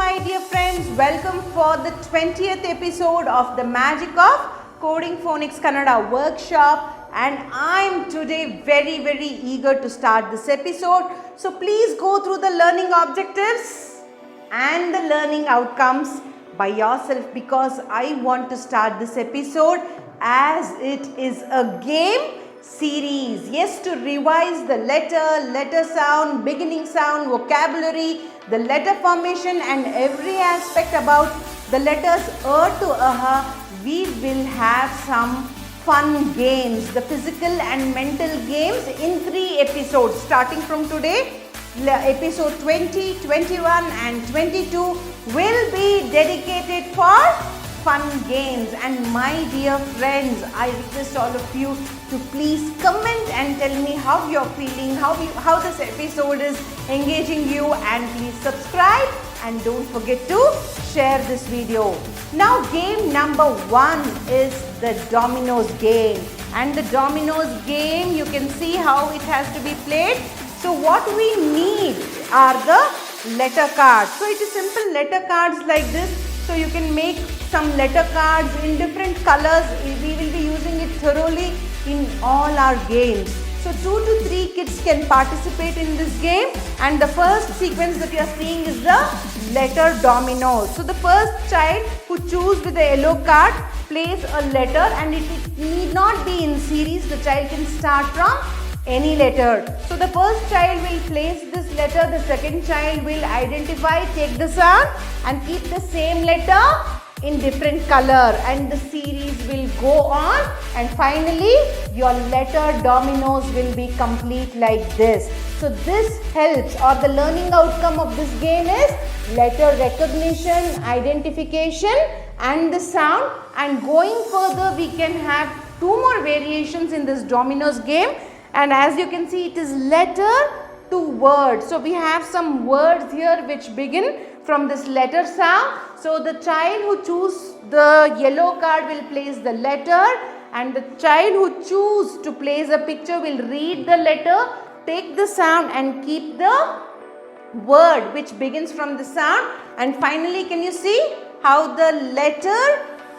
my dear friends. Welcome for the 20th episode of the Magic of Coding Phonics Kannada workshop, and I am today very eager to start this episode. So please go through the learning objectives and the learning outcomes by yourself, because I want to start this episode as it is a game series. Yes, to revise the letter sound, beginning sound, vocabulary, the letter formation and every aspect about the letters to we will have some fun games, the physical and mental games in 3 episodes starting from today. Episode 20, 21 and 22 will be dedicated for fun games. And my dear friends, I request all of you to please comment and tell me how you're feeling, how this episode is engaging you, and please subscribe and don't forget to share this video. Now game number 1 is the dominoes game, and the dominoes game, you can see how it has to be played. So what we need are the letter cards. So it is simple letter cards like this. So you can make some letter cards in different colors. We will be using it thoroughly in all our games. So 2 to 3 kids can participate in this game, and the first sequence that you are seeing is the letter dominoes. So the first child who chooses with the yellow card plays a letter, and it need not be in series. The child can start from any letter. So the first child will place this letter, the second child will identify, take the sound and keep the same letter in different color, and the series will go on, and finally your letter dominoes will be complete like this. So this helps, or the learning outcome of this game is letter recognition, identification and the sound. And going further, we can have 2 more variations in this dominoes game. And as you can see, it is letter to word. So we have some words here which begin from this letter sound. So the child who chooses the yellow card will place the letter, and the child who chooses to place a picture will read the letter, take the sound and keep the word which begins from the sound. And finally, can you see how the letter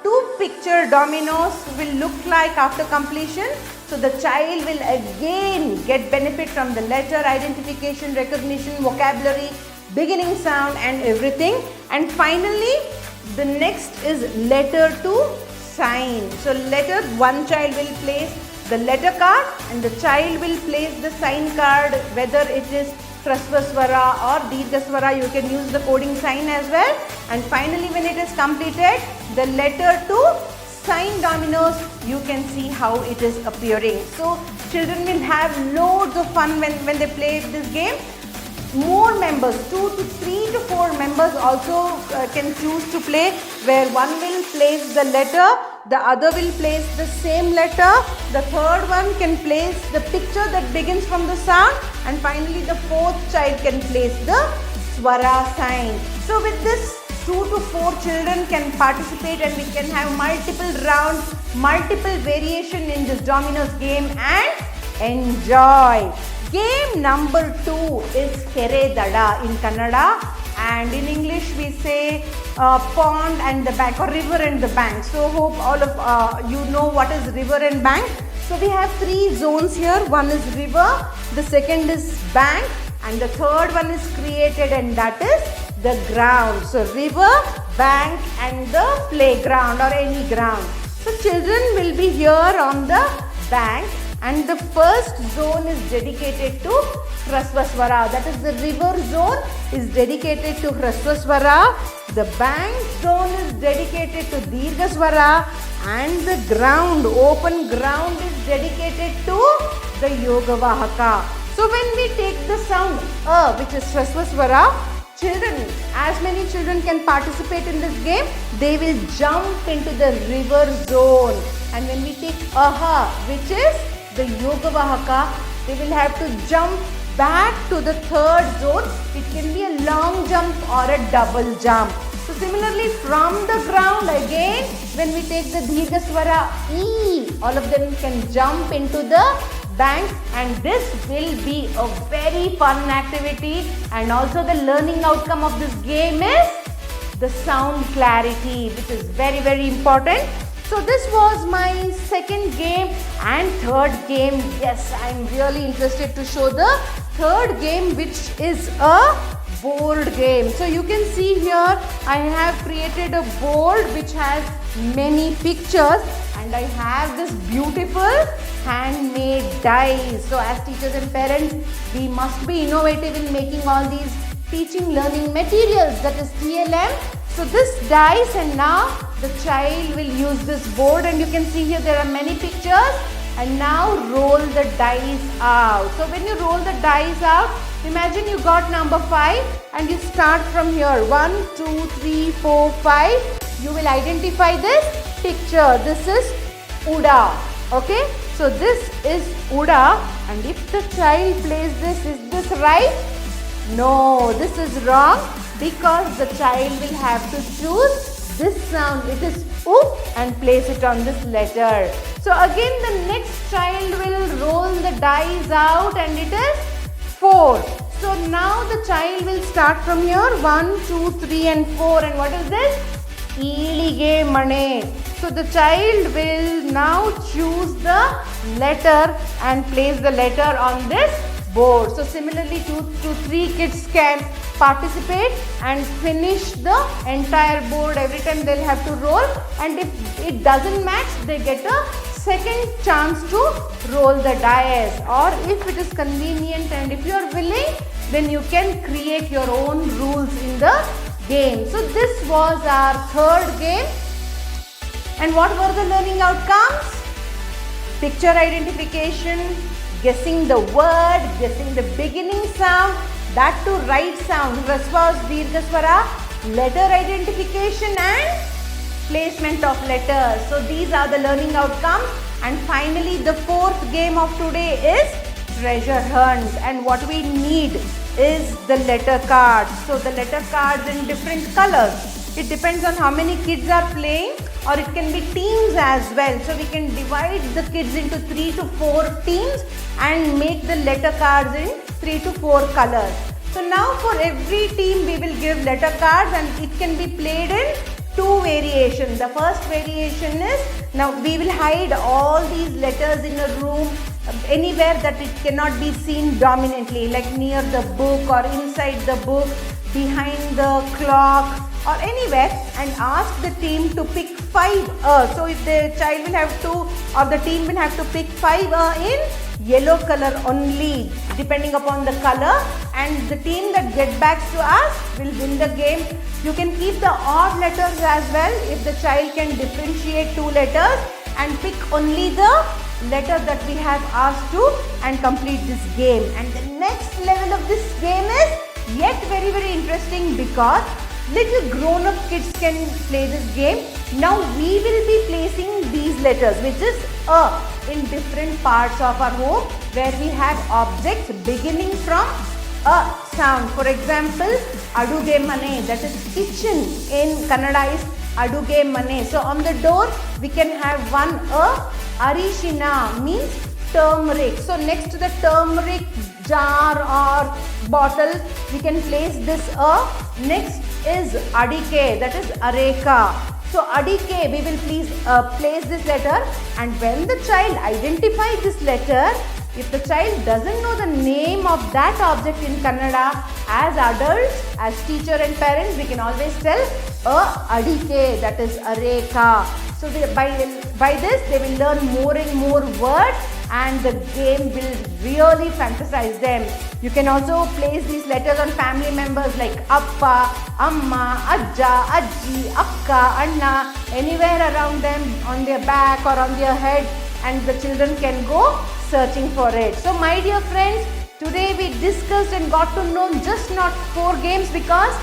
to picture dominoes will look like after completion? So the child will again get benefit from the letter identification, recognition, vocabulary, beginning sound and everything. And finally, the next is letter to sign. So letter, one child will place the letter card and the child will place the sign card, whether it is Hrasva Swara or Dirgha Swara, you can use the coding sign as well. And finally, when it is completed, the letter to sign dominoes, you can see how it is appearing. So children will have loads of fun when they play this game. More members, 2 to 3 to 4 members also can choose to play, where one will place the letter, the other will place the same letter, the third one can place the picture that begins from the sound, and finally the fourth child can place the swara sign. So with this, 2 to 4 children can participate, and we can have multiple rounds, multiple variation in this dominoes game and enjoy. Game number 2 is Kere Dada in Kannada, and in English we say pond and the bank, or river and the bank. So hope all of you know what is river and bank. So we have 3 zones here. One is river, the second is bank, and the third one is created, and that is the ground. So river, bank and the playground or any ground. So children will be here on the bank, and the first zone is dedicated to Hrasva Swara. That is, the river zone is dedicated to Hrasva Swara. The bank zone is dedicated to Dirgha Swara, and the ground, open ground, is dedicated to the Yoga Vahaka. So when we take the sound which is Hrasva Swara, children, as many children can participate in this game, they will jump into the river zone. And when we take aha, which is the Yoga Vahaka, they will have to jump back to the third zone. It can be a long jump or a double jump. So similarly, from the ground again, when we take the Dirgha Swara E, all of them can jump into the bank, and this will be a very fun activity. And also the learning outcome of this game is the sound clarity, which is very, very important. So this was my second game and third game. Yes, I am really interested to show the third game, which is a board game. So you can see here I have created a board which has many pictures, and I have this beautiful handmade dice. So as teachers and parents, we must be innovative in making all these teaching learning materials, that is TLM. So this dice, and now the child will use this board, and you can see here there are many pictures, and now roll the dice out. So when you roll the dice out, imagine you got number 5 and you start from here 1, 2, 3, 4, 5. You will identify this picture. This is Uda. Okay, so this is Uda, and if the child plays this, is this right? No, this is wrong, because the child will have to choose this sound. It is U, and place it on this letter. So again the next child will roll the dice out, and it is 4. So now the child will start from here 1, 2, 3 and 4, and what is this? Ilige mane. So the child will now choose the letter and place the letter on this board. So similarly 2 to 3 kids can participate and finish the entire board. Every time they'll have to roll, and if it doesn't match, they get a second chance to roll the dice. Or if it is convenient and if you are willing, then you can create your own rules in the game. So this was our third game. And what were the learning outcomes? Picture identification, guessing the word, guessing the beginning sound, that to right sound, Hrasva, Dirgha Swara, letter identification and placement of letters. So these are the learning outcomes. And finally the fourth game of today is treasure hunt, and what we need is the letter cards. So the letter cards in different colors. It depends on how many kids are playing, or it can be teams as well. So we can divide the kids into 3 to 4 teams and make the letter cards in 3 to 4 colors. So now for every team we will give letter cards, and it can be played in 2 variations. The first variation is, now we will hide all these letters in a room, anywhere that it cannot be seen dominantly, like near the book or inside the book, behind the clock, or anywhere, and ask the team to pick 5. So if the child will have to, or the team will have to pick 5 in yellow color only, depending upon the color, and the team that get back to us will win the game. You can keep the odd letters as well if the child can differentiate 2 letters and pick only the letter that we have asked to, and complete this game. And the next level of this game is yet very, very interesting, because little grown-up kids can play this game. Now we will be placing these letters, which is A, in different parts of our home, where we have objects beginning from A sound. For example, aduge mane, that is kitchen in Kannada is aduge mane. So on the door we can have one A. Arishina means turmeric. So next to the turmeric jar or bottle, we can place this A. Next is adike, that is areka. So adike, we will please place this letter, and when the child identifies this letter, if the child doesn't know the name of that object in Kannada, as adults, as teacher and parents, we can always tell adike, that is areka. So by this they will learn more and more words, and the game will really fantasize them. You can also place these letters on family members like Appa, Amma, Ajja, Ajji, Akka, Anna, anywhere around them, on their back or on their head, and the children can go searching for it. So my dear friends, today we discussed and got to know just not 4 games, because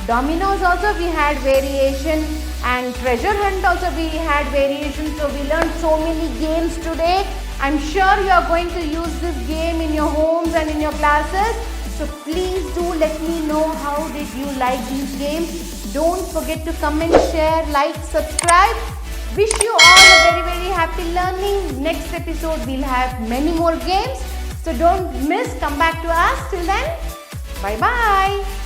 dominoes also we had variation, and treasure hunt also we had variation. So we learned so many games today. I'm sure you are going to use this game in your homes and in your classes. So please do let me know how did you like these games. Don't forget to comment, share, like, subscribe. Wish you all a very, very happy learning. Next episode we'll have many more games. So don't miss. Come back to us. Till then, bye-bye.